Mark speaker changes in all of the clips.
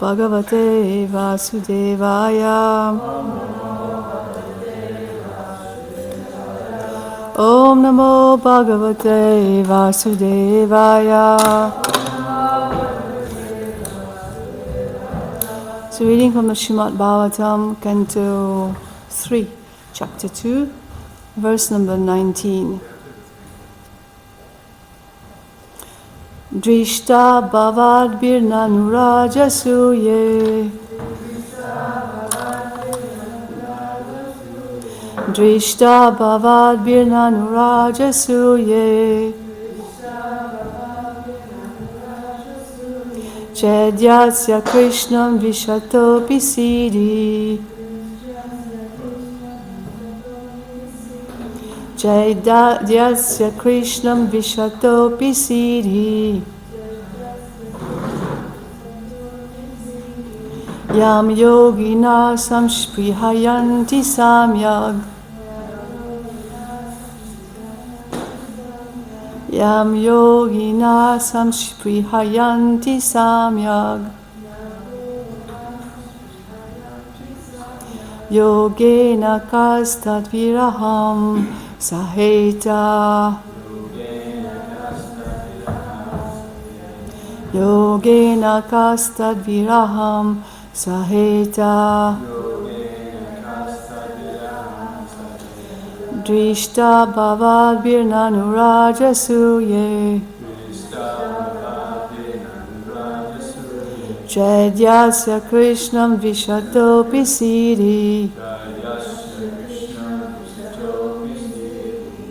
Speaker 1: Bhagavate Vasudevaya. Om Namo Bhagavate Vasudevaya. So reading from the Srimad Bhagavatam, Canto 3, Chapter 2, verse number 19. Drishta bhavad birnanurajasuye. Drishta bhavad birnanurajasuye. Chedyasya Krishnam vishatopi siddhi. Chedyasya Krishnam vishatopi siddhi. Yam yogina samshprihayanti samyag. Yam yogina samshprihayanti samyag. Yogena kastad viraham saheta. Yogena kastad viraham saheta. Drishta bhavad birnanurajasuye. Chedyasya Krishnam vishatopi siddhi.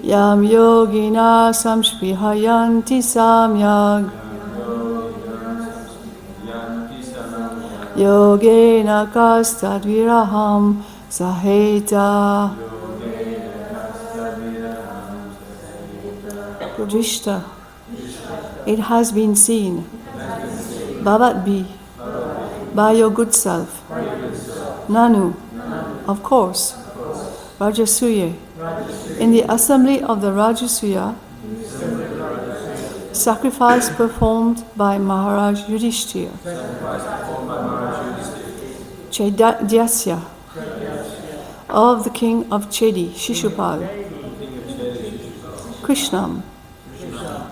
Speaker 1: Yam yogina samshprihayanti samyag. Yogena kastad viraham saheta. Drishta, it has been seen, bhavat be, by your good self, Nanu, of course, Rajasuya, in the assembly of the Rajasuya, sacrifice performed by Maharaj Yudhishthira, Chedyasya, of the king of Chedi, Shishupal, Krishnam,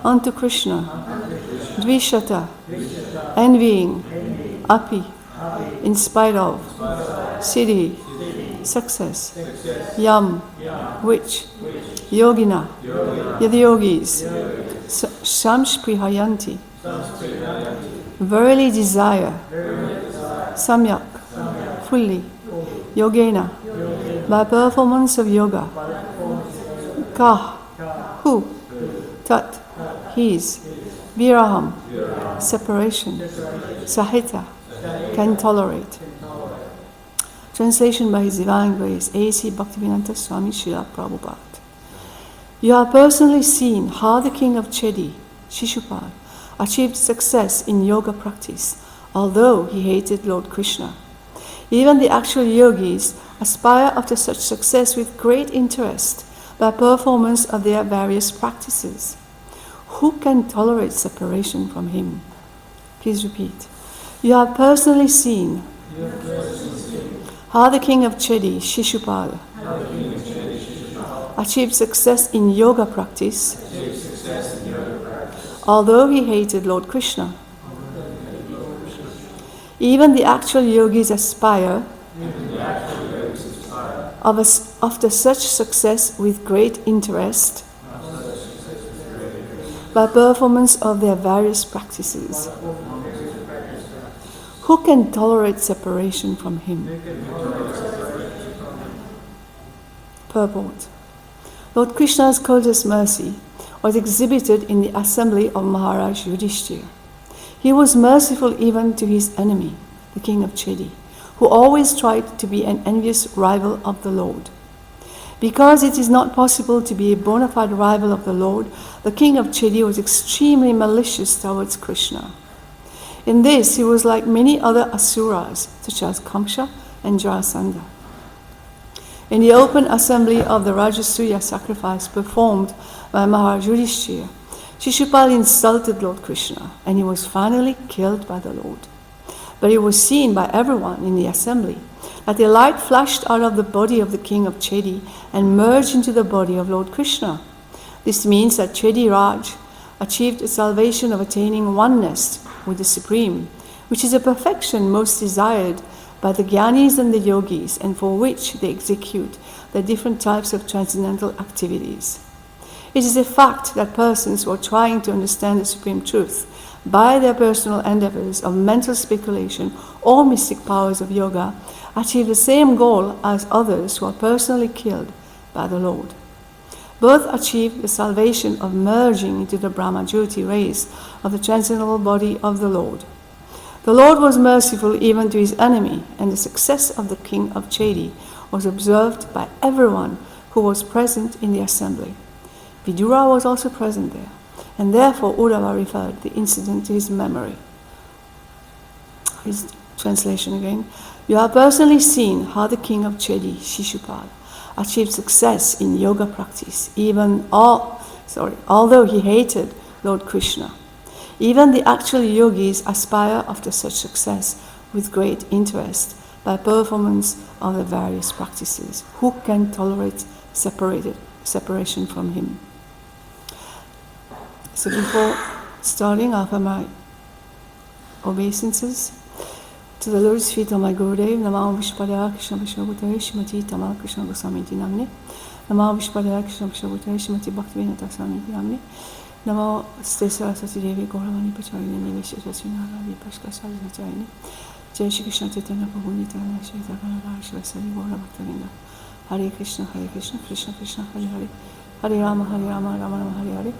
Speaker 1: unto Krishna, Dvishata, envying, Api, in spite of, Siddhi, success, Yam, which, Yogina, the yogis, Samshprihayanti, verily desire, Samyak, fully, Yogena, by performance of yoga, Kah, who, Tat, his, Viraham, separation, Sahita, can tolerate. Translation by His Divine Grace, A.C. Bhaktivedanta Swami Srila Prabhupada. You have personally seen how the king of Chedi, Shishupal, achieved success in yoga practice, although he hated Lord Krishna. Even the actual yogis aspire after such success with great interest by performance of their various practices. Who can tolerate separation from him? Please repeat. You have personally seen how the king of Chedi, Shishupal, achieved success in yoga practice, although he hated Lord Krishna. Even the actual yogis aspire after such success with great interest by performance of their various practices. Who can tolerate separation from him? Purport. Lord Krishna's courteous mercy was exhibited in the assembly of Maharaj Yudhishthira. He was merciful even to his enemy, the king of Chedi, who always tried to be an envious rival of the Lord. Because it is not possible to be a bona fide rival of the Lord, the king of Chedi was extremely malicious towards Krishna. In this, he was like many other asuras, such as Kamsa and Jarasandha. In the open assembly of the Rajasuya sacrifice performed by Maharaj Yudhishthira, Shishupal insulted Lord Krishna, and he was finally killed by the Lord. but it was seen by everyone in the assembly that a light flashed out of the body of the king of Chedi and merged into the body of Lord Krishna. This means that Chedi Raj achieved the salvation of attaining oneness with the Supreme, which is a perfection most desired by the Gyanis and the Yogis, and for which they execute the different types of transcendental activities. It is a fact that persons who are trying to understand the Supreme Truth by their personal endeavors of mental speculation or mystic powers of yoga achieve the same goal as others who are personally killed by the Lord. Both achieve the salvation of merging into the Brahma Jyoti rays of the transcendental body of the Lord. The Lord was merciful even to his enemy, and the success of the king of Chedi was observed by everyone who was present in the assembly. Vidura was also present there, and therefore Uddhava referred the incident to his memory. His translation again. You have personally seen how the king of Chedi, Shishupal, achieved success in yoga practice, although he hated Lord Krishna. Even the actual yogis aspire after such success with great interest by performance of the various practices. Who can tolerate separation from him? So before starting, I offer my obeisances to the Lord's feet of my Gurudev. Namo Vishpadaya Krishna Vishwabhutare Shrimati Tamal Krishna Gosamiti Namne. Namo Vishpadaya Krishna Vishwabhutare Shrimati Bhaktivedanta Swamiti Namne. Namo Ste Saraswati Devi Gauravani Pacharine Niveshwasvinara Vipashka Saraswati. Jai Shri Krishna Chaitanya Prabhu Nityananda Shri Advaita Shivasari Gaura Bhaktavinda. Hare Krishna Krishna Krishna Hare Hare. Hare Rama Rama Rama Hare Hare.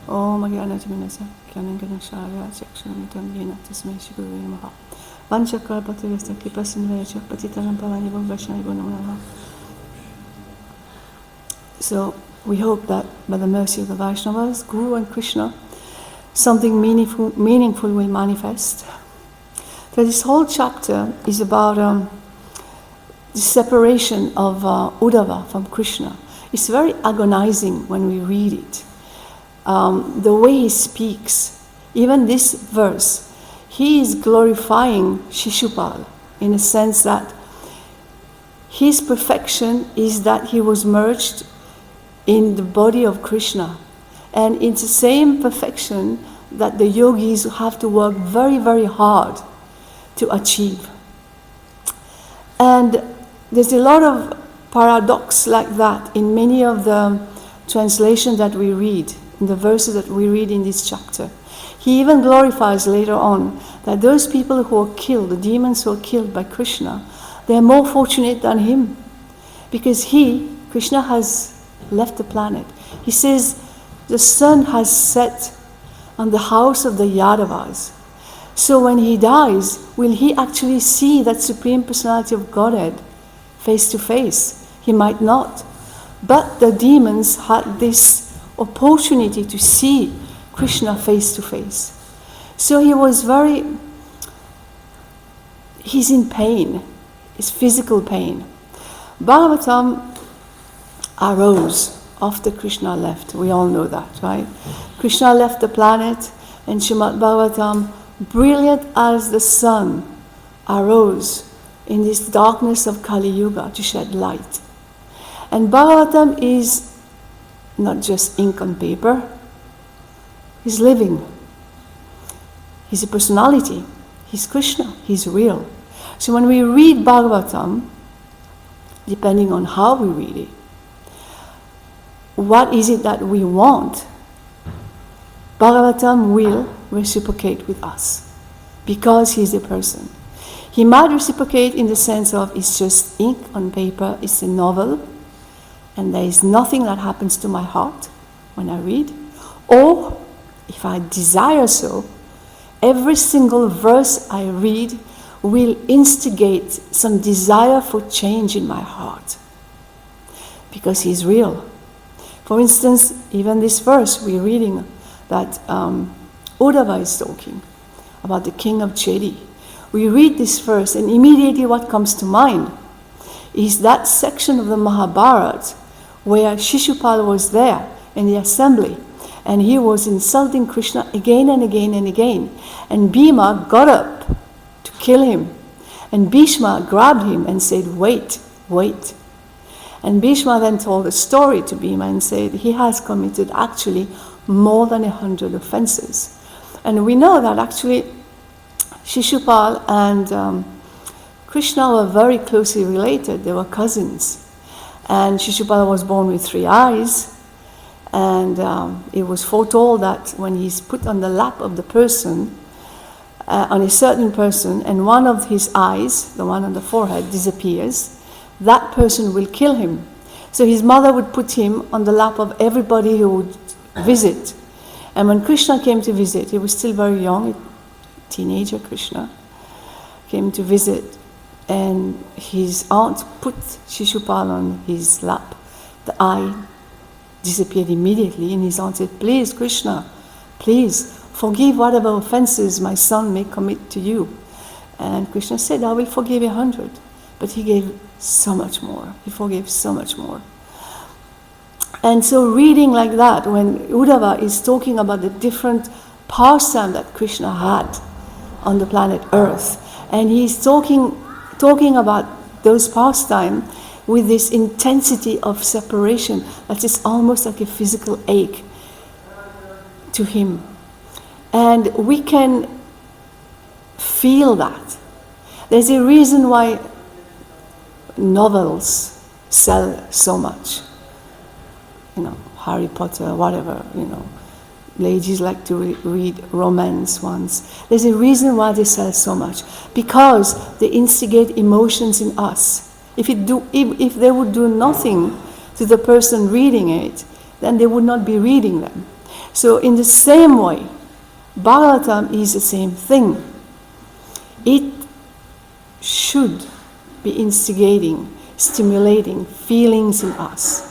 Speaker 1: Om Agyanatiminasa Kyananganasharya Chakshamitam Yena Tasmai Shri Guru Namaha. Vanchakar Bhaktivesta Kripasinvaya Patitanam Pavani Vaishnavi Namaha. So we hope that by the mercy of the Vaishnavas, Guru and Krishna, something meaningful will manifest. So this whole chapter is about the separation of Uddhava from Krishna. It's very agonizing when we read it. The way he speaks, even this verse, he is glorifying Shishupal in a sense that his perfection is that he was merged in the body of Krishna. And it's the same perfection that the yogis have to work very, very hard to achieve. And there's a lot of paradox like that in many of the translations that we read, in the verses that we read in this chapter. He even glorifies later on that those people who are killed, the demons who are killed by Krishna, they are more fortunate than him. Because Krishna has left the planet. He says the sun has set on the house of the Yadavas. So when he dies, will he actually see that Supreme Personality of Godhead face to face? He might not. But the demons had this opportunity to see Krishna face to face. So he's in pain. It's physical pain. Bhagavatam arose after Krishna left. We all know that, right? Krishna left the planet, and Srimad Bhagavatam, brilliant as the sun, arose in this darkness of Kali Yuga to shed light. And Bhagavatam is not just ink on paper. He's living. He's a personality. He's Krishna. He's real. So when we read Bhagavatam, depending on how we read it, what is it that we want? Bhagavatam will reciprocate with us because he's a person. He might reciprocate in the sense of it's just ink on paper, it's a novel, and there is nothing that happens to my heart when I read. Or, if I desire so, every single verse I read will instigate some desire for change in my heart. Because he's real. For instance, even this verse we're reading that Uddhava is talking about the king of Chedi. We read this verse and immediately what comes to mind is that section of the Mahabharata where Shishupal was there in the assembly and he was insulting Krishna again and again and again. And Bhima got up to kill him. And Bhishma grabbed him and said, wait, wait. And Bhishma then told a story to Bhima and said he has committed actually more than 100 offenses. And we know that actually Shishupal and Krishna were very closely related. They were cousins. And Shishupal was born with 3 eyes. And it was foretold that when he's put on the lap of the person, on a certain person, and one of his eyes, the one on the forehead, disappears, that person will kill him. So his mother would put him on the lap of everybody who would visit. And when Krishna came to visit, he was still very young, teenager Krishna, came to visit, and his aunt put Shishupal on his lap. The eye disappeared immediately, and his aunt said, please, Krishna, please, forgive whatever offenses my son may commit to you. And Krishna said, I will forgive 100. But he gave so much more. He forgave so much more. And so reading like that, when Uddhava is talking about the different pastime that Krishna had on the planet Earth, and he's talking about those pastime with this intensity of separation that is almost like a physical ache to him. And we can feel that. There's a reason why novels sell so much. Harry Potter, whatever, ladies like to read romance ones. There's a reason why they sell so much. Because they instigate emotions in us. If they would do nothing to the person reading it, then they would not be reading them. So in the same way, Bhagavatam is the same thing. It should be instigating, stimulating feelings in us.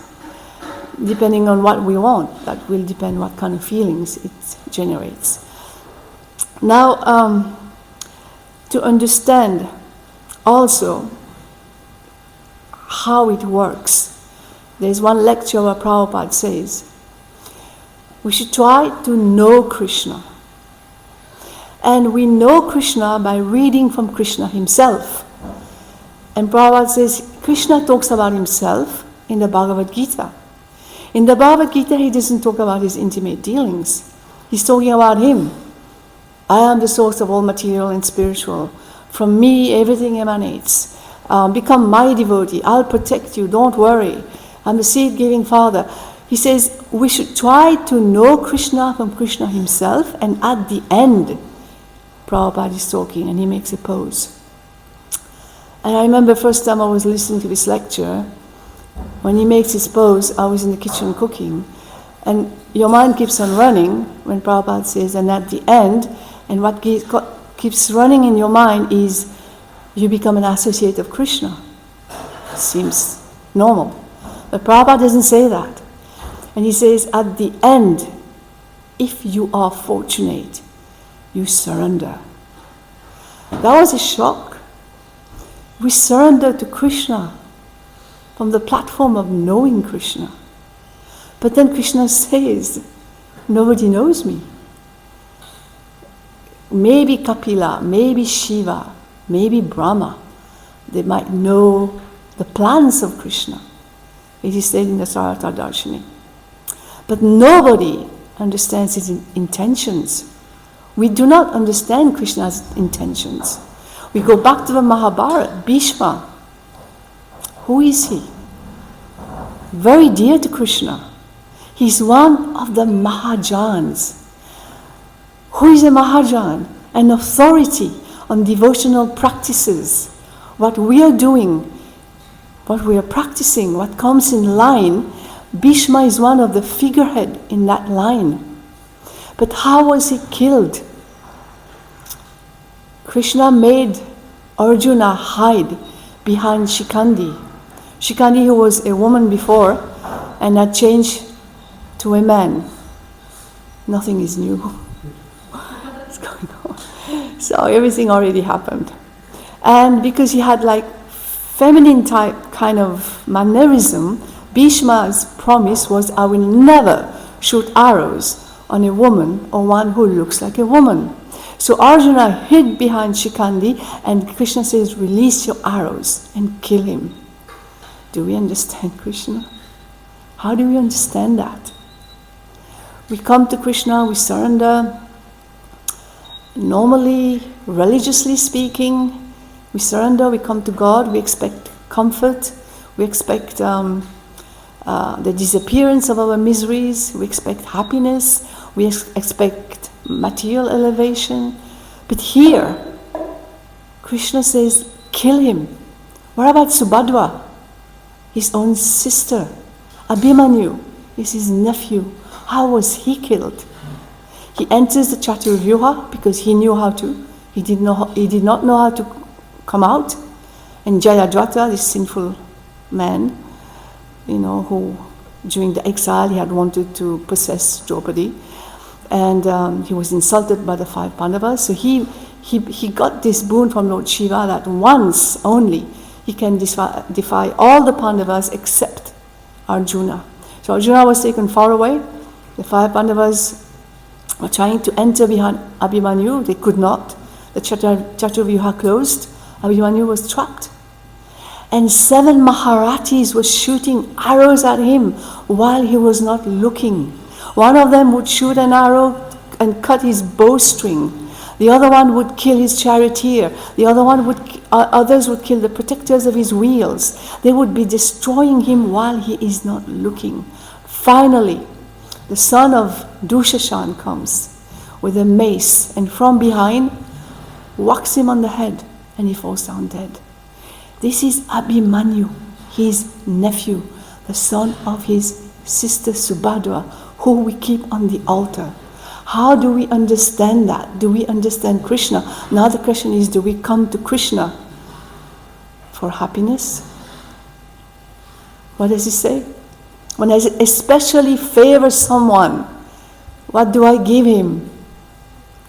Speaker 1: Depending on what we want, that will depend what kind of feelings it generates. Now, to understand also how it works, there's one lecture where Prabhupada says, we should try to know Krishna. And we know Krishna by reading from Krishna himself. And Prabhupada says, Krishna talks about himself in the Bhagavad Gita. In the Bhagavad Gita, he doesn't talk about his intimate dealings. He's talking about him. I am the source of all material and spiritual. From me, everything emanates. Become my devotee. I'll protect you. Don't worry. I'm the seed-giving Father. He says we should try to know Krishna from Krishna himself, and at the end, Prabhupada is talking and he makes a pose. And I remember first time I was listening to this lecture, when he makes his pose, I was in the kitchen cooking, and your mind keeps on running when Prabhupada says, and at the end, and what keeps running in your mind is, you become an associate of Krishna. Seems normal. But Prabhupada doesn't say that. And he says, at the end, if you are fortunate, you surrender. That was a shock. We surrender to Krishna from the platform of knowing Krishna. But then Krishna says, nobody knows me. Maybe Kapila, maybe Shiva, maybe Brahma, they might know the plans of Krishna. It is said in the Sarata Darshini. But nobody understands his intentions. We do not understand Krishna's intentions. We go back to the Mahabharata, Bhishma. Who is he? Very dear to Krishna. He's one of the Mahajans. Who is a Mahajan? An authority on devotional practices. What we are doing, what we are practicing, what comes in line, Bhishma is one of the figurehead in that line. But how was he killed? Krishna made Arjuna hide behind Shikandi. Shikandi, who was a woman before and had changed to a man. Nothing is new. What's going on? So everything already happened. And because he had like feminine type kind of mannerism, Bhishma's promise was, I will never shoot arrows on a woman or one who looks like a woman. So Arjuna hid behind Shikandi, and Krishna says, release your arrows and kill him. Do we understand Krishna? How do we understand that? We come to Krishna, we surrender. Normally, religiously speaking, we surrender, we come to God, we expect comfort, we expect the disappearance of our miseries, we expect happiness, we expect material elevation. But here, Krishna says, kill him. What about Subhadra, his own sister? Abhimanyu is his nephew. How was he killed? He enters the Chaturvyuha because he knew how to. He did not know how to come out. And Jayadratha, this sinful man, who during the exile he had wanted to possess Draupadi, and he was insulted by the 5 Pandavas. So he got this boon from Lord Shiva that once only he can defy all the Pandavas except Arjuna. So Arjuna was taken far away. The 5 Pandavas were trying to enter behind Abhimanyu. They could not. The Chaturvyuha closed. Abhimanyu was trapped. And 7 Maharathis were shooting arrows at him while he was not looking. One of them would shoot an arrow and cut his bowstring. The other one would kill his charioteer. The others would kill the protectors of his wheels. They would be destroying him while he is not looking. Finally, the son of Dushashan comes with a mace, and from behind whacks him on the head, and he falls down dead. This is Abhimanyu, his nephew, the son of his sister Subhadra, who we keep on the altar. How do we understand that? Do we understand Krishna? Now the question is, do we come to Krishna for happiness? What does he say? When I especially favor someone, what do I give him?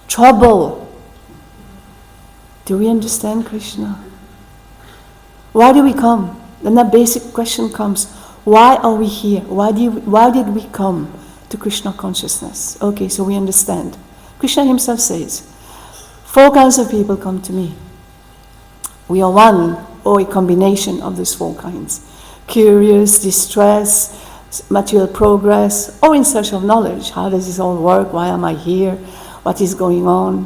Speaker 1: Trouble. Do we understand Krishna? Why do we come? Then that basic question comes, why are we here? Why did we come to Krishna consciousness? Okay, so we understand. Krishna himself says, 4 kinds of people come to me. We are one or a combination of those 4 kinds. Curious, distress, material progress, or in search of knowledge. How does this all work? Why am I here? What is going on?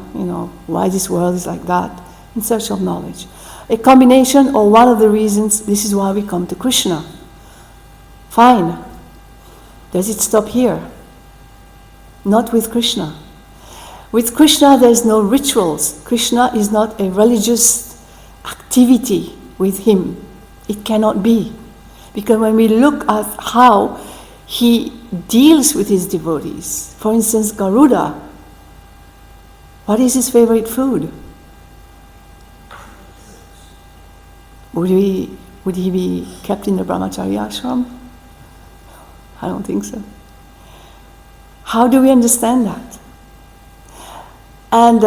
Speaker 1: Why this world is like that? In search of knowledge. A combination or one of the reasons, this is why we come to Krishna. Fine. Does it stop here? Not with Krishna. With Krishna there is no rituals. Krishna is not a religious activity with him. It cannot be. Because when we look at how he deals with his devotees, for instance, Garuda, what is his favorite food? Would he be kept in the brahmacharya ashram? I don't think so. How do we understand that? And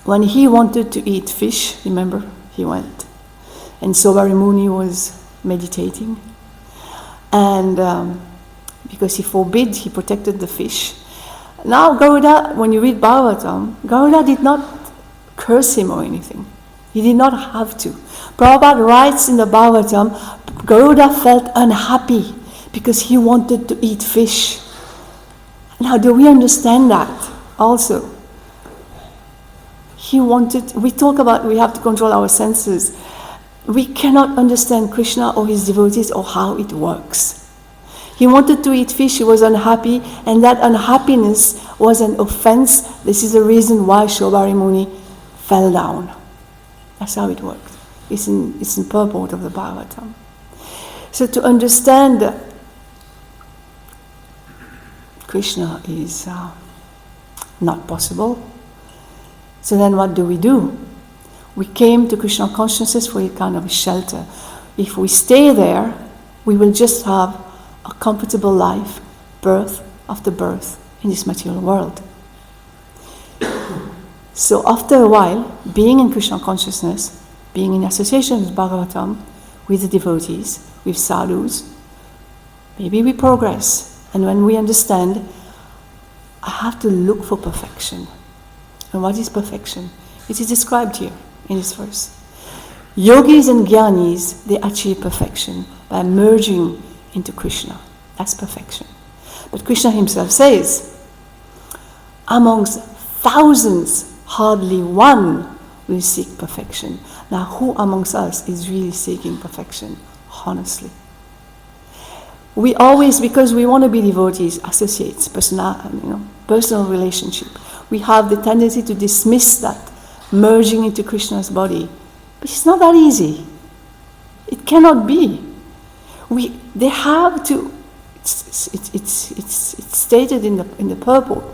Speaker 1: when he wanted to eat fish, remember, he went. And Sobari Muni was meditating. And because he protected the fish. Now Garuda, when you read Bhagavatam, Garuda did not curse him or anything. He did not have to. Prabhupada writes in the Bhagavatam, Garuda felt unhappy because he wanted to eat fish. Now, do we understand that also? We talk about we have to control our senses. We cannot understand Krishna or his devotees or how it works. He wanted to eat fish, he was unhappy, and that unhappiness was an offense. This is the reason why Shobari Muni fell down. That's how it worked. It's in purport of the Bhagavatam. So to understand Krishna is not possible. So then what do? We came to Krishna consciousness for a kind of a shelter. If we stay there, we will just have a comfortable life, birth after birth in this material world. So after a while, being in Krishna consciousness, being in association with Bhagavatam, with the devotees, with sadhus, maybe we progress. And when we understand, I have to look for perfection. And what is perfection? It is described here in this verse. Yogis and jnanis, they achieve perfection by merging into Krishna. That's perfection. But Krishna himself says, amongst thousands, hardly one will seek perfection. Now, who amongst us is really seeking perfection? Honestly. We always, because we want to be devotees, associates, personal relationship, we have the tendency to dismiss that merging into Krishna's body. But it's not that easy. It cannot be. They have to. It's stated in the purport.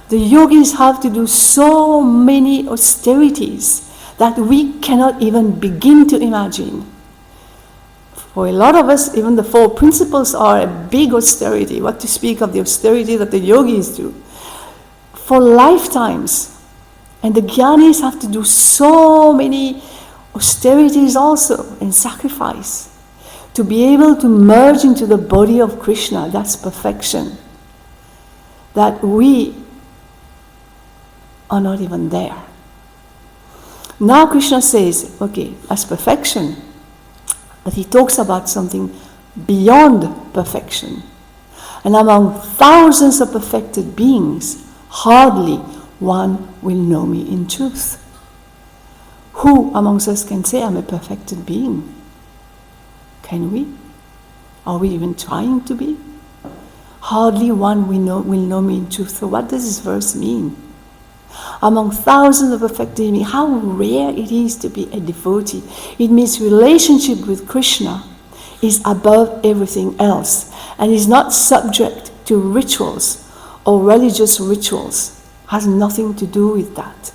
Speaker 1: The yogis have to do so many austerities that we cannot even begin to imagine. For a lot of us, even the 4 principles are a big austerity. What to speak of the austerity that the yogis do for lifetimes. And the jnanis have to do so many austerities also and sacrifice to be able to merge into the body of Krishna. That's perfection. That we are not even there. Now Krishna says, okay, that's perfection. But he talks about something beyond perfection. And among thousands of perfected beings, hardly one will know me in truth. Who amongst us can say, I'm a perfected being? Can we? Are we even trying to be? Hardly one will know me in truth. So what does this verse mean? Among thousands of perfected beings, how rare it is to be a devotee. It means relationship with Krishna is above everything else and is not subject to rituals or religious rituals. Has nothing to do with that.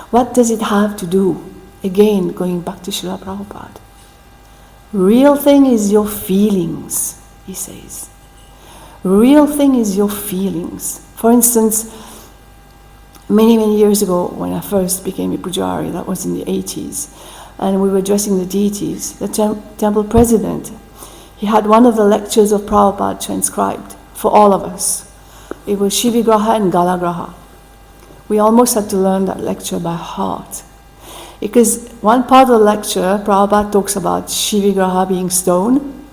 Speaker 1: What does it have to do? Again, going back to Srila Prabhupada. Real thing is your feelings, he says. Real thing is your feelings. For instance, many years ago, when I first became a pujari, that was in the 80s, and we were addressing the deities, the temple president, he had one of the lectures of Prabhupada transcribed for all of us. It was Shivigraha and Galagraha. We almost had to learn that lecture by heart. Because one part of the lecture, Prabhupada talks about Shivigraha being stone,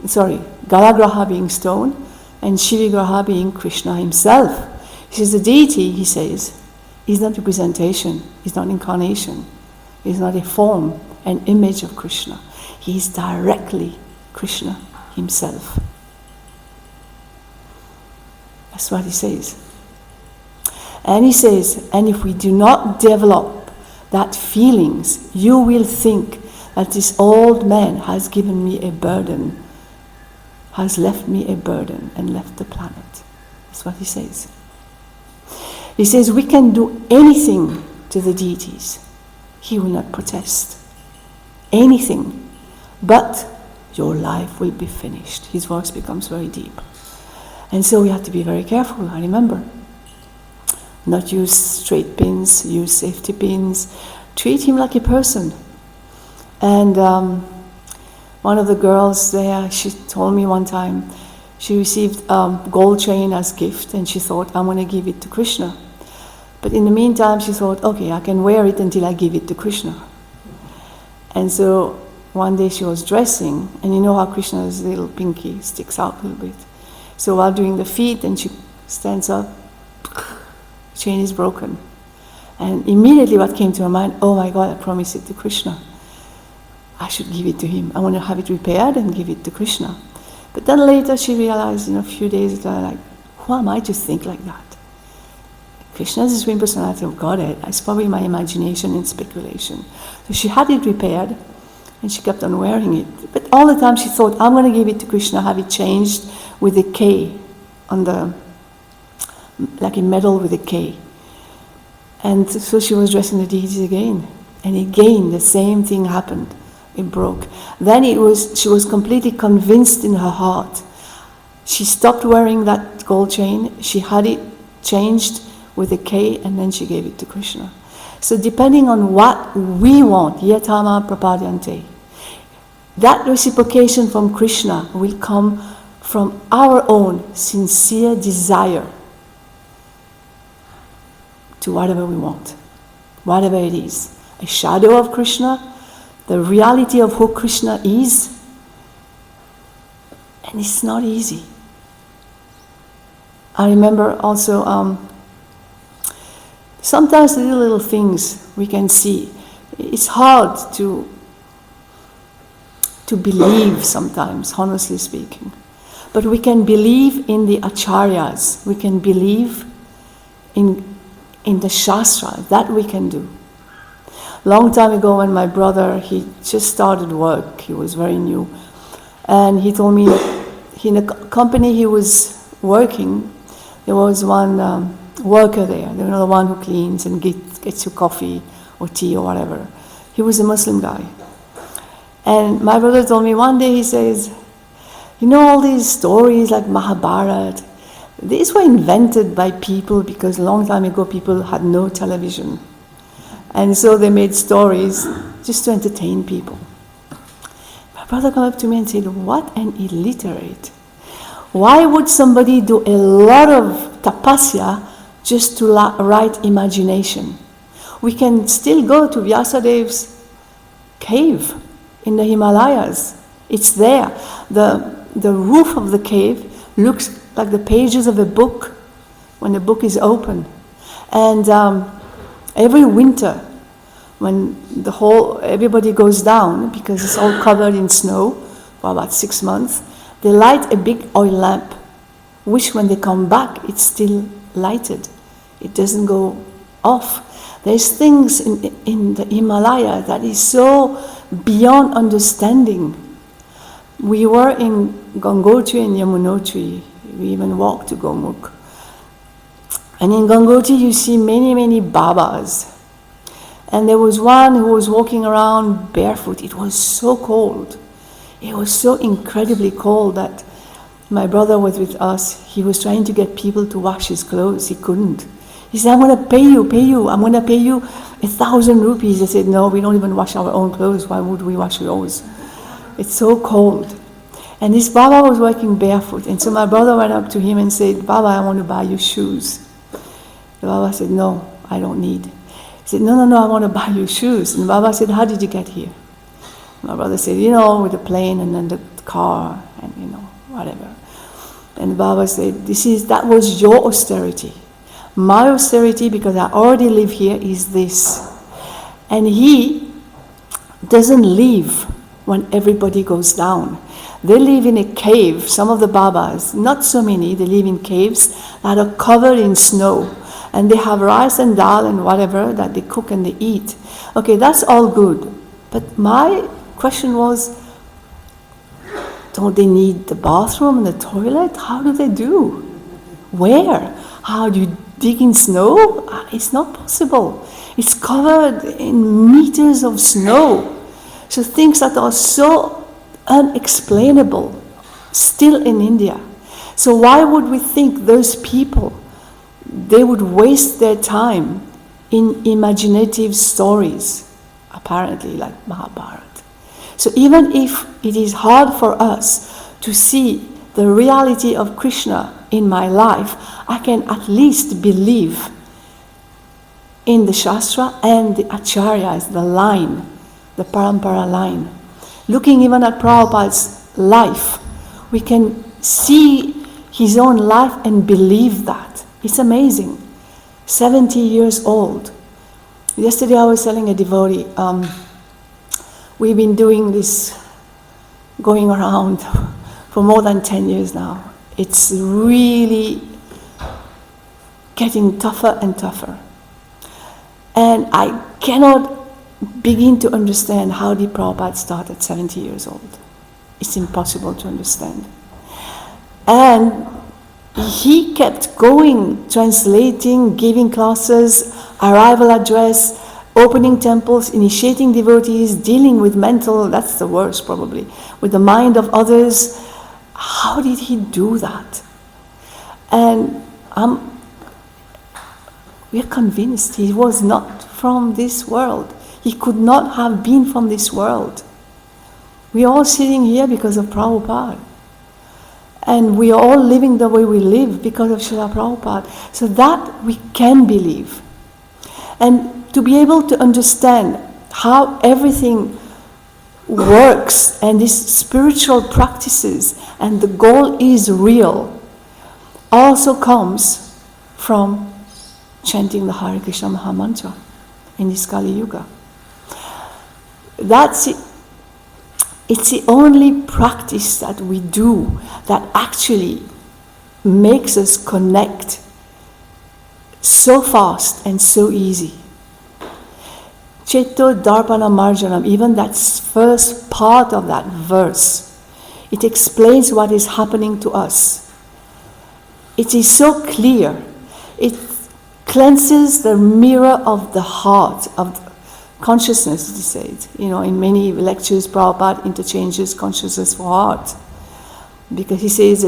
Speaker 1: Galagraha being stone, and Shivigraha being Krishna himself. He says the deity, he says, is not representation, is not incarnation, is not a form, an image of Krishna. He is directly Krishna himself. That's what he says. And he says, and if we do not develop that feelings, you will think that this old man has given me a burden, has left me a burden and left the planet. That's what he says. He says we can do anything to the deities. He will not protest. Anything. But your life will be finished. His voice becomes very deep. And so we have to be very careful, I remember. Not use straight pins, use safety pins. Treat him like a person. And one of the girls there, she told me one time, she received a gold chain as gift and she thought, I'm going to give it to Krishna. But in the meantime, she thought, okay, I can wear it until I give it to Krishna. And so one day she was dressing, and you know how Krishna's little pinky sticks out a little bit. So while doing the feet, and she stands up, chain is broken. And immediately what came to her mind, oh my God, I promised it to Krishna. I should give it to him. I want to have it repaired and give it to Krishna. But then later she realized, a few days later, like, who am I to think like that? Krishna is the Supreme Personality of Godhead. It's probably my imagination and speculation. So she had it repaired, and she kept on wearing it. But all the time she thought, I'm going to give it to Krishna, have it changed with a K on the, like a medal with a K. And so she was dressing the deities again. And again, the same thing happened. It broke. Then she was completely convinced in her heart. She stopped wearing that gold chain. She had it changed with a K, and then she gave it to Krishna. So depending on what we want, yatama prapadyante, that reciprocation from Krishna will come from our own sincere desire to whatever we want, whatever it is. A shadow of Krishna, the reality of who Krishna is, and it's not easy. I remember also sometimes the little things we can see. It's hard to believe sometimes, honestly speaking. But we can believe in the acharyas. We can believe in the shastra. That we can do. Long time ago when my brother, he just started work. He was very new. And he told me that in the company he was working, there was one worker there. There was the one who cleans and gets you coffee or tea or whatever. He was a Muslim guy. And my brother told me one day, he says, you know all these stories like Mahabharata, these were invented by people because a long time ago people had no television. And so they made stories just to entertain people. My brother came up to me and said, what an illiterate. Why would somebody do a lot of tapasya just to write imagination? We can still go to Vyasadev's cave in the Himalayas. It's there. The roof of the cave looks like the pages of a book when the book is open. And every winter, when everybody goes down, because it's all covered in snow for about 6 months, they light a big oil lamp, which when they come back, it's still lighted. It doesn't go off. There's things in the Himalaya that is so beyond understanding. We were in Gangotri and Yamunotri. We even walked to Gomukh. And in Gangotri you see many, many Babas. And there was one who was walking around barefoot. It was so cold. It was so incredibly cold that my brother was with us. He was trying to get people to wash his clothes. He couldn't. He said, I'm going to pay you. I'm going to pay you 1,000 rupees. I said, no, we don't even wash our own clothes. Why would we wash yours? It's so cold. And this Baba was walking barefoot. And so my brother went up to him and said, Baba, I want to buy you shoes. The Baba said, no, I don't need. He said, no, I want to buy you shoes. And the Baba said, how did you get here? My brother said, with the plane and then the car and, whatever. And the Baba said, that was your austerity. My austerity, because I already live here, is this. And he doesn't leave when everybody goes down. They live in a cave, some of the Babas, not so many, they live in caves that are covered in snow. And they have rice and dal and whatever that they cook and they eat. Okay, that's all good. But my question was, don't they need the bathroom and the toilet? How do they do? Where? How do you dig in snow? It's not possible. It's covered in meters of snow. So things that are so unexplainable still in India. So why would we think those people, they would waste their time in imaginative stories, apparently like Mahabharata? So even if it is hard for us to see the reality of Krishna in my life, I can at least believe in the Shastra and the Acharyas, the line, the Parampara line. Looking even at Prabhupada's life, we can see his own life and believe that. It's amazing. 70 years old. Yesterday I was telling a devotee, we've been doing this, going around for more than 10 years now. It's really getting tougher and tougher. And I cannot begin to understand how did Prabhupada start at 70 years old. It's impossible to understand. And he kept going, translating, giving classes, arrival address, opening temples, initiating devotees, dealing with mental, that's the worst probably, with the mind of others. How did he do that? And we're convinced he was not from this world. He could not have been from this world. We are all sitting here because of Prabhupada. And we are all living the way we live because of Srila Prabhupada. So that we can believe. And to be able to understand how everything works and these spiritual practices and the goal is real also comes from chanting the Hare Krishna Maha Mantra in this Kali Yuga. That's it. It's the only practice that we do that actually makes us connect so fast and so easy. Cheto Darpana Marjanam, even that first part of that verse, it explains what is happening to us. It is so clear. It cleanses the mirror of the heart, of the consciousness, he said. In many lectures, Prabhupada interchanges consciousness for heart. Because he says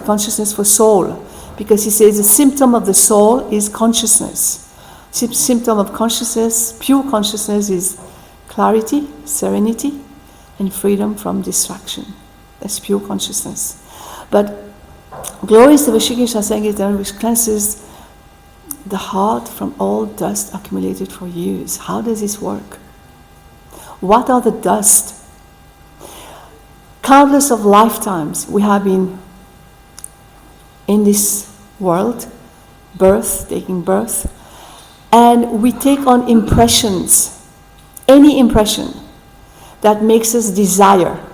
Speaker 1: consciousness for soul. Because he says the symptom of the soul is consciousness. Symptom of consciousness, pure consciousness, is clarity, serenity, and freedom from distraction. That's pure consciousness. But glory is the Vishikesha Sankirtan, which cleanses the heart from all dust accumulated for years. How does this work? What are the dust? Countless of lifetimes we have been in this world, taking birth, and we take on impressions, any impression that makes us desire.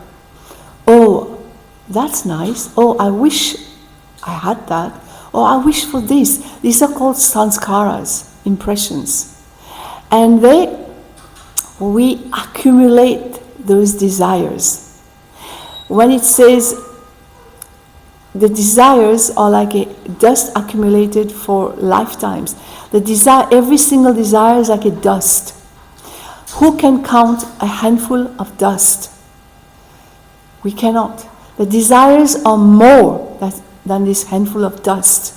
Speaker 1: Oh, that's nice. Oh, I wish I had that. Oh, I wish for this. These are called sanskaras, impressions. And we accumulate those desires. When it says the desires are like a dust accumulated for lifetimes, every single desire is like a dust. Who can count a handful of dust? We cannot. The desires are more than this handful of dust.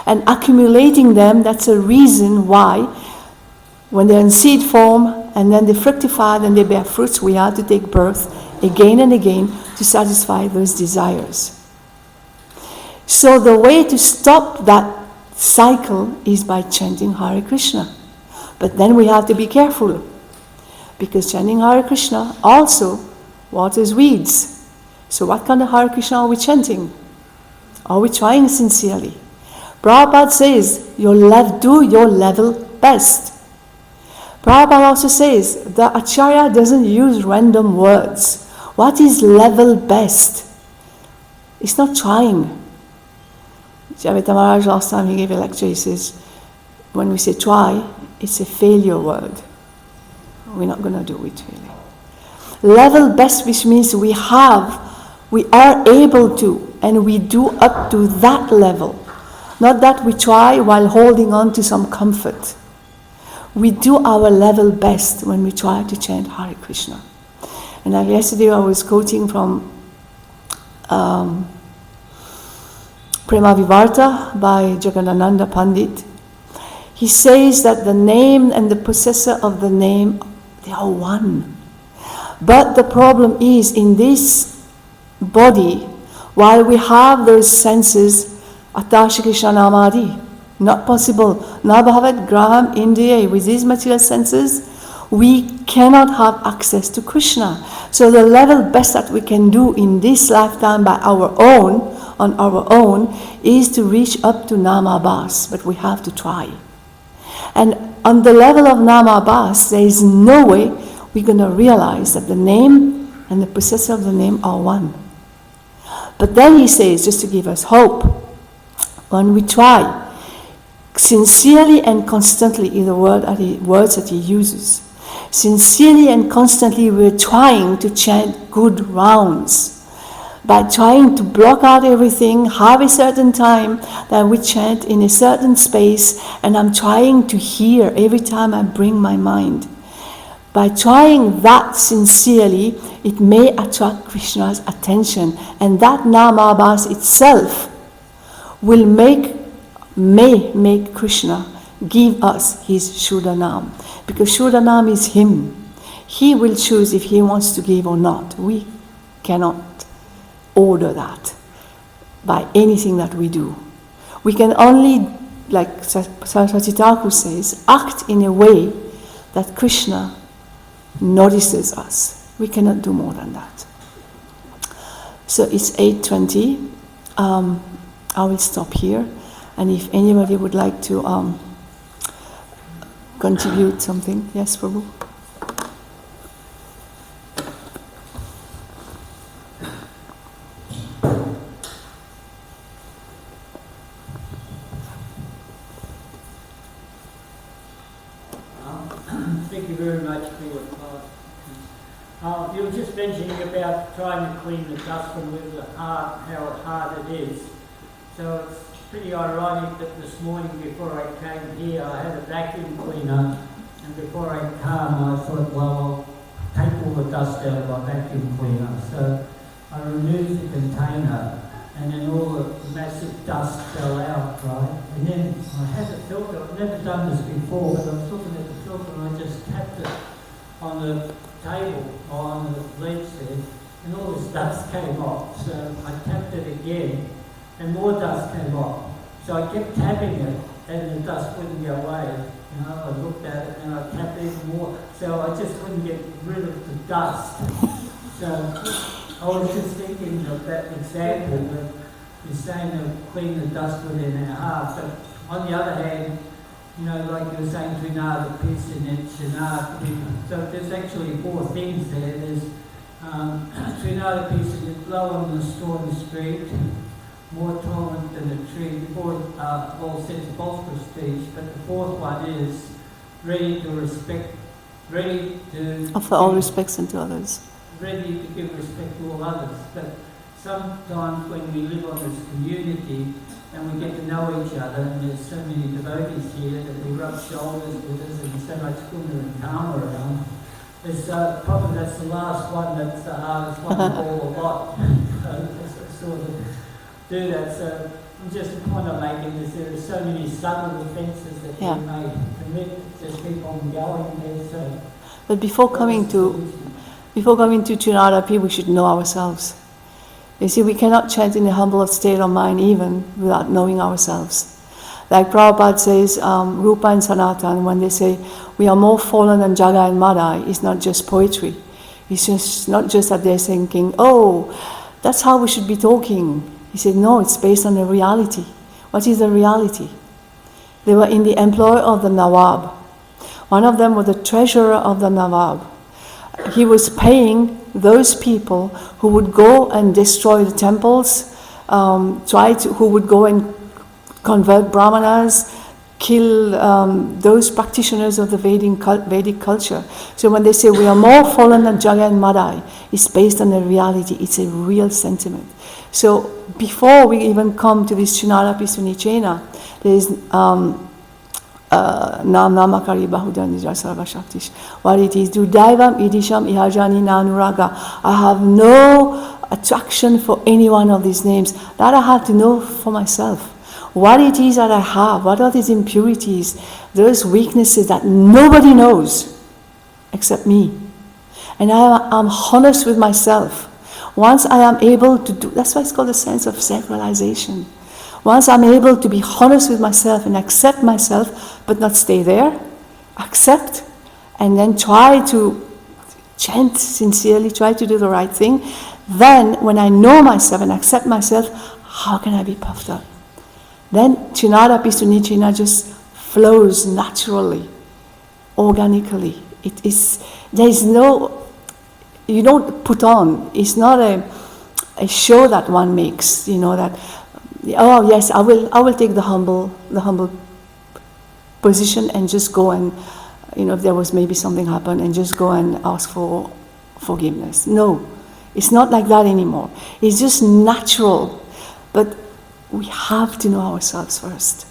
Speaker 1: And accumulating them, that's a reason why when they're in seed form and then they fructify and they bear fruits, we have to take birth again and again to satisfy those desires. So the way to stop that cycle is by chanting Hare Krishna. But then we have to be careful, because chanting Hare Krishna also waters weeds. So what kind of Hare Krishna are we chanting? Are we trying sincerely? Prabhupada says, do your level best. Prabhupada also says, the Acharya doesn't use random words. What is level best? It's not trying. Javita Maharaj, last time he gave a lecture, he says, when we say try, it's a failure word. We're not going to do it really. Level best, which means we are able to, and we do up to that level. Not that we try while holding on to some comfort. We do our level best when we try to chant Hare Krishna. And yesterday I was quoting from Prema Vivarta by Jagadananda Pandit. He says that the name and the possessor of the name, they are one. But the problem is, in this body, while we have those senses, Atashi Krishna Namadi, not possible. Nabhavat Graham Indriya, with these material senses, we cannot have access to Krishna. So the level best that we can do in this lifetime on our own, is to reach up to Namabhas, but we have to try. And on the level of Namabhas, there is no way we're going to realize that the name and the possessor of the name are one. But then he says, just to give us hope, when we try, sincerely and constantly is the words that he uses. Sincerely and constantly we're trying to chant good rounds. By trying to block out everything, have a certain time that we chant in a certain space, and I'm trying to hear every time I bring my mind. By trying that sincerely, it may attract Krishna's attention, and that Namabhas itself may make Krishna give us his Shuddhanam. Because Shuddhanam is him. He will choose if he wants to give or not. We cannot order that by anything that we do. We can only like Saraswati Thakur says, act in a way that Krishna notices us. We cannot do more than that. So it's 8:20. I will stop here. And if anybody would like to contribute something. Yes, Prabhu?
Speaker 2: Thank you very much for your class. You were just mentioning about trying to clean the dust from the heart, how hard it is. So it's pretty ironic that this morning before I came here, I had a vacuum cleaner, and before I came, I thought, well, I'll take all the dust out of my vacuum cleaner. So I removed the container, and then all the massive dust fell out, right? And then I had the filter. I've never done this before, but I was looking at the filter and I just tapped it on the table or on the ledge there, and all this dust came off. So I tapped it again, and more dust came off. So I kept tapping it, and the dust wouldn't go away. You know, I looked at it and I tapped it even more. So I just couldn't get rid of the dust. So I was just thinking of that example that you're saying to clean the dust within our heart. But on the other hand, you know, like you were saying, Trinada, peace in it, Shanada. So there's actually four things there. There's Trinada, peace in it, blow on the stormy street, more tolerant than a tree. The fourth all sets of false prestige, but the fourth one is ready to respect, ready to
Speaker 1: offer all respects unto others.
Speaker 2: Ready to give respect to all others. But sometimes when we live on this community and we get to know each other, and there's so many devotees here that we rub shoulders with us and so much guna and karma around, it's probably that's the last one that's the hardest one of all a lot. Sort of do that. So just the point I'm making is there are so many subtle offences that we may commit, just keep on going there. So
Speaker 1: but before coming to Trinadapi, we should know ourselves. You see, we cannot chant in a humble state of mind even without knowing ourselves. Like Prabhupada says, Rupa and Sanatan, when they say we are more fallen than Jaga and Madai, it's not just poetry. It's just not just that they're thinking, oh, that's how we should be talking. He said, no, it's based on the reality. What is the reality? They were in the employ of the Nawab. One of them was the treasurer of the Nawab. He was paying those people who would go and destroy the temples, who would go and convert brahmanas, kill those practitioners of the Vedic culture. So when they say we are more fallen than Jaga and Madai, it's based on a reality. It's a real sentiment. So before we even come to this Trinadapi Sunichena, there is Nam Namakari Bahudan Sarva Shaktish. What it is, do Daivam Idisham Ihajani Nanuraga. I have no attraction for any one of these names. That I have to know for myself. What it is that I have, what are these impurities, those weaknesses that nobody knows except me. And I'm honest with myself. Once I am able to do, that's why it's called a sense of self-realization. Once I'm able to be honest with myself and accept myself, but not stay there, accept, and then try to chant sincerely, try to do the right thing, then when I know myself and accept myself, how can I be puffed up? Then Trinadapi Sunichena just flows naturally, organically. There is no, you don't put on, it's not a show that one makes, you know, that, oh yes, I will take the humble position and just go and, you know, if there was maybe something happened, and just go and ask for forgiveness. No, it's not like that anymore. It's just natural. But we have to know ourselves first.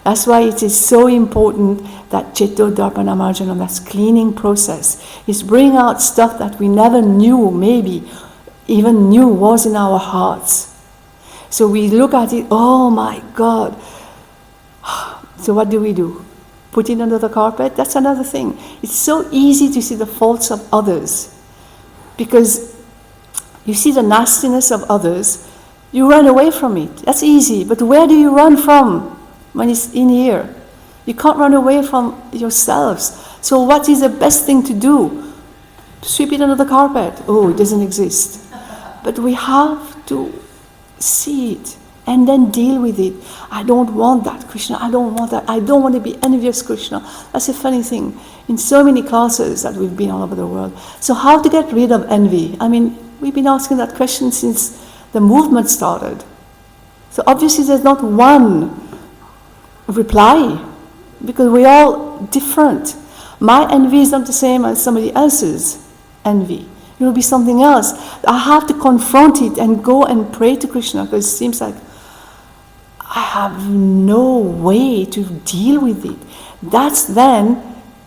Speaker 1: That's why it is so important that Cheto Darpana Marjanam, that's cleaning process, is bring out stuff that we never knew, maybe even knew was in our hearts. So we look at it, oh my God. So what do? Put it under the carpet? That's another thing. It's so easy to see the faults of others. Because you see the nastiness of others, you run away from it. That's easy. But where do you run from? when it's in here. You can't run away from yourselves. So what is the best thing to do? Sweep it under the carpet. Oh, it doesn't exist. But we have to see it and then deal with it. I don't want that, Krishna. I don't want that. I don't want to be envious, Krishna. That's a funny thing. In so many classes that we've been all over the world. So how to get rid of envy? I mean, we've been asking that question since the movement started. So obviously there's not one reply, because we're all different. My envy is not the same as somebody else's envy. It will be something else. I have to confront it and go and pray to Krishna, because it seems like I have no way to deal with it. That's then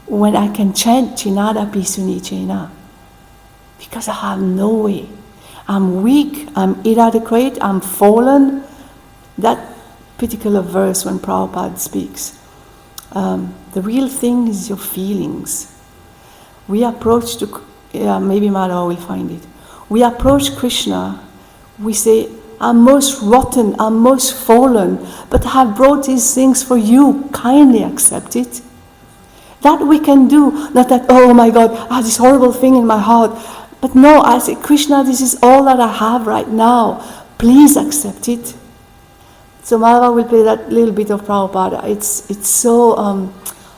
Speaker 1: when I can chant Chinada Pisuni Chena. Because I have no way. I'm weak, I'm inadequate, I'm fallen. That particular verse when Prabhupada speaks, the real thing is your feelings. We approach to, maybe Madhava will find it. We approach Krishna, we say, I'm most rotten, I'm most fallen, but I have brought these things for you, kindly accept it. That we can do, not that, oh my God, I have this horrible thing in my heart. But no, I say, Krishna, this is all that I have right now. Please accept it. So Madhava will play that little bit of Prabhupada. It's so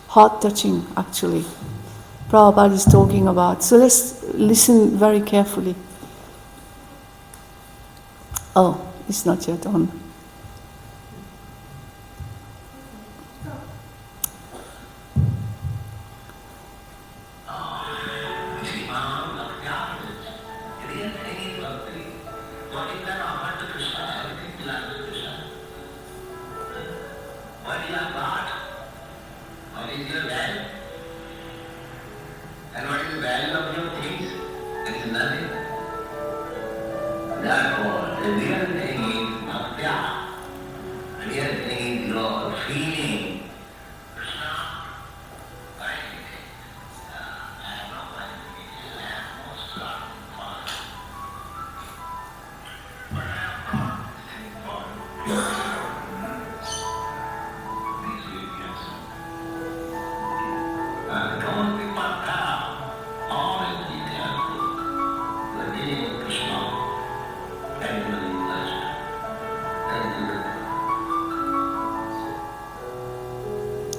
Speaker 1: heart-touching, actually. Prabhupada is talking about. So let's listen very carefully. Oh, it's not yet on.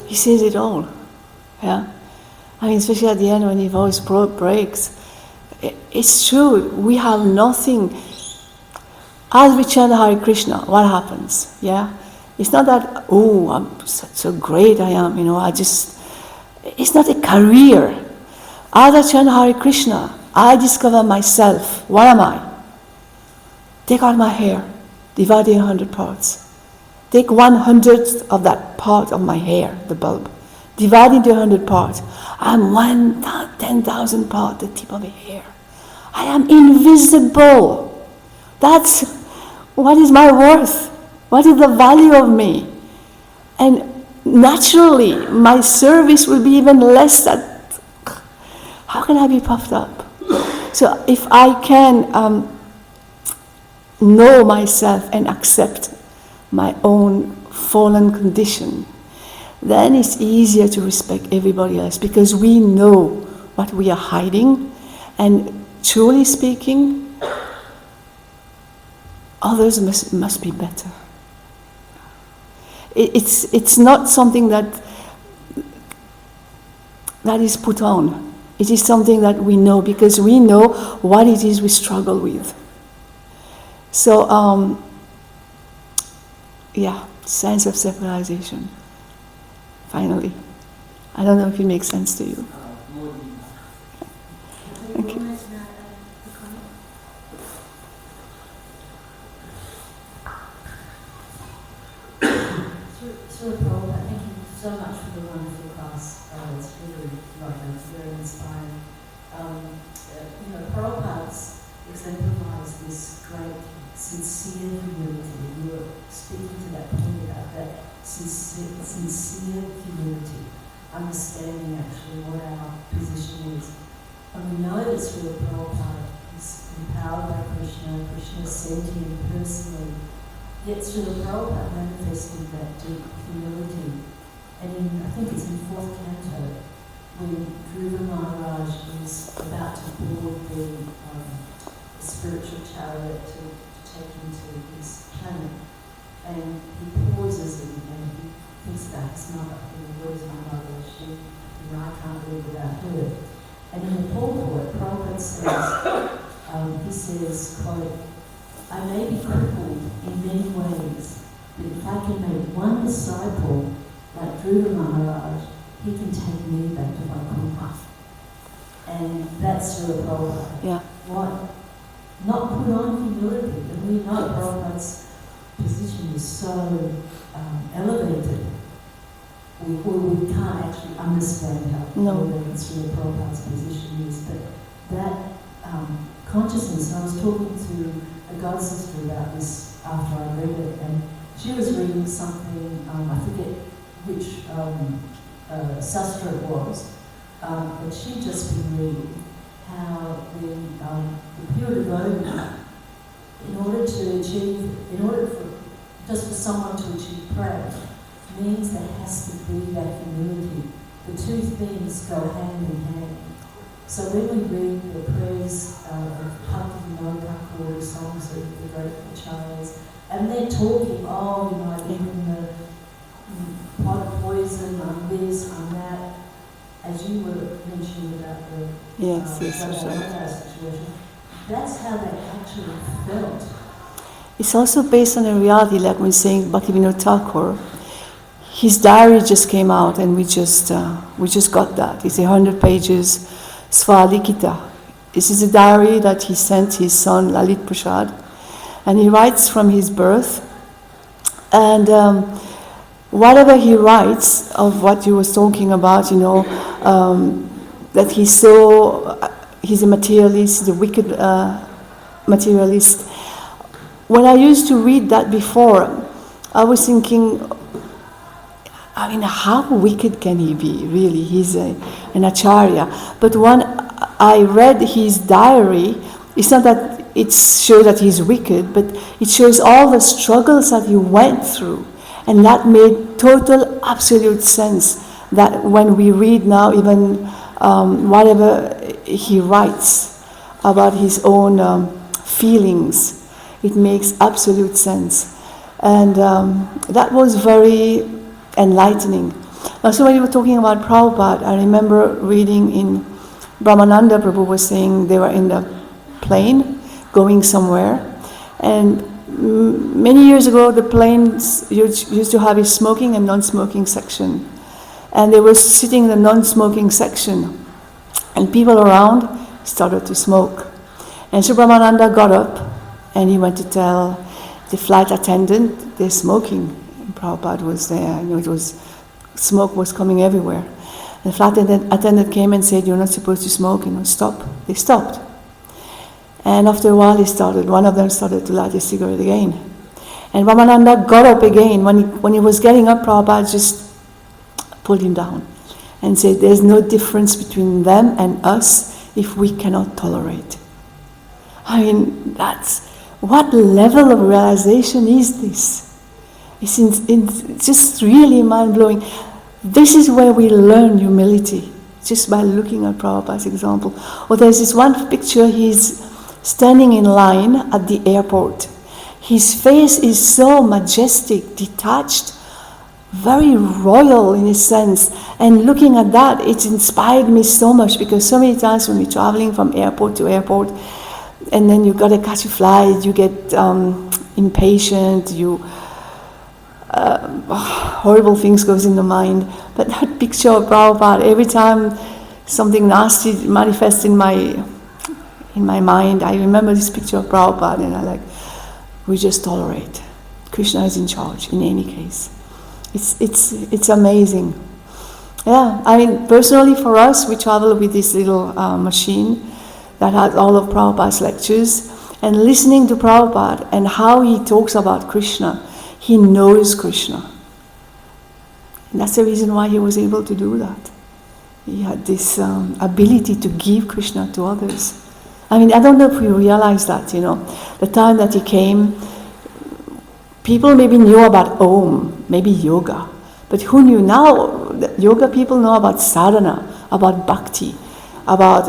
Speaker 1: He says it all, yeah. I mean, especially at the end when his voice breaks. It's true, we have nothing. As we chant Hare Krishna, what happens, yeah? It's not that, oh, I'm so great I am, it's not a career. As I chant Hare Krishna, I discover myself. What am I? Take out my hair, divide it in 100 parts. Take 1/100th of that part of my hair, the bulb. Divide into 100 parts. I'm 10,000 parts, the tip of a hair. I am invisible. That's what is my worth? What is the value of me? And naturally, my service will be even less. How can I be puffed up? So if I can know myself and accept my own fallen condition, then it's easier to respect everybody else, because we know what we are hiding, and truly speaking, others must be better. It's not something that is put on. It is something that we know, because we know what it is we struggle with. So, sense of separation. Finally. I don't know if it makes sense to you. Thank you.
Speaker 3: Sri Prabhupada, thank you so much for the wonderful class. It's really lovely, it's very inspiring. Prabhupada exemplifies this great sincere humility. You were speaking to that point about that sincere humility, understanding actually what our position is. And we know that Srila Prabhupada is empowered by Krishna. Krishna sent him personally Yet Srila Prabhupada manifested that deep humility. And I think it's in 4th canto, when Dhruva Maharaj is about to board the spiritual chariot to take him to his planet. And he pauses and he thinks about his mother. Where's my mother? I can't live without her. And in the purport, Prabhupada says, he says, quote, I may be crippled in many ways, but if I can make one disciple like Dhruva Maharaj, he can take me back to Vaikuntha. And that's Srila Prabhupada.
Speaker 1: Yeah.
Speaker 3: What? Not put on humility. And we know Prabhupada's position is so elevated. We can't actually understand how elevated Srila Prabhupada's position is. But that consciousness, I was talking to a god sister about this after I read it, and she was reading something, I forget which sastra it was, but she'd just been reading how the pure devotee, in order for just for someone to achieve prayer, means there has to be that humility. The two things go hand in hand. So when we read the prayers of Bhakti or songs of the Grateful Childs, and they're talking, I give him the pot of poison, I'm this, I'm that, as you were mentioning about the situation, that's how they actually felt.
Speaker 1: It's also based on a reality, like when saying Bhaktivinoda Thakur, his diary just came out and we just got that. It's 100 pages, Svalikita. This is a diary that he sent his son Lalit Prasad, and he writes from his birth, and whatever he writes of what he was talking about, that he's a materialist, the wicked materialist. When I used to read that before, I was thinking, how wicked can he be, really? He's an acharya. But when I read his diary, it's not that it shows that he's wicked, but it shows all the struggles that he went through. And that made total, absolute sense, that when we read now, even whatever he writes about his own feelings, it makes absolute sense. And that was very enlightening. Also, when you were talking about Prabhupada, I remember reading in Brahmananda Prabhu was saying they were in the plane going somewhere, and many years ago the planes used to have a smoking and non-smoking section, and they were sitting in the non-smoking section, and people around started to smoke, and so Brahmananda got up and he went to tell the flight attendant they're smoking. Prabhupada was there, smoke was coming everywhere. The flight attendant came and said, you're not supposed to smoke, stop. They stopped. And after a while one of them started to light a cigarette again. And Ramananda got up again. When he was getting up, Prabhupada just pulled him down and said, there's no difference between them and us if we cannot tolerate. What level of realization is this? It's just really mind-blowing. This is where we learn humility, just by looking at Prabhupada's example. Or there's this one picture, he's standing in line at the airport. His face is so majestic, detached, very royal in a sense. And looking at that, it inspired me so much, because so many times when we're traveling from airport to airport, and then you got to catch a flight, you get impatient, horrible things goes in the mind. But that picture of Prabhupada, every time something nasty manifests in my mind, I remember this picture of Prabhupada, and we just tolerate. Krishna is in charge in any case. It's amazing. Yeah, personally for us, we travel with this little machine that has all of Prabhupada's lectures, and listening to Prabhupada and how he talks about Krishna, he knows Krishna. And that's the reason why he was able to do that. He had this ability to give Krishna to others. I don't know if we realize that, the time that he came, People maybe knew about Om, maybe yoga, but who knew now? Yoga people know about sadhana, about bhakti, about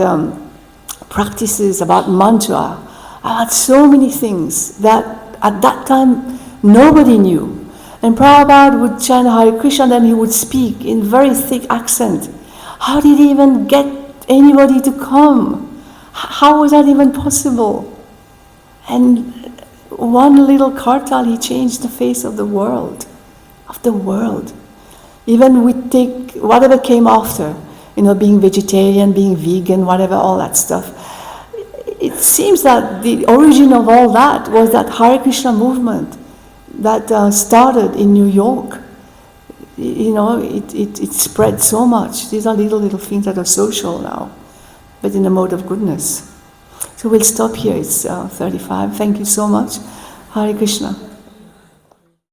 Speaker 1: practices, about mantra, about so many things that at that time nobody knew. And Prabhupada would chant Hare Krishna, then he would speak in very thick accent. How did he even get anybody to come? How was that even possible? And one little kartal, he changed the face of the world. Even we take whatever came after, being vegetarian, being vegan, whatever, all that stuff. It seems that the origin of all that was that Hare Krishna movement that started in New York. It spread so much. These are little things that are social now, but in a mode of goodness. So we'll stop here. It's 35. Thank you so much. Hare Krishna.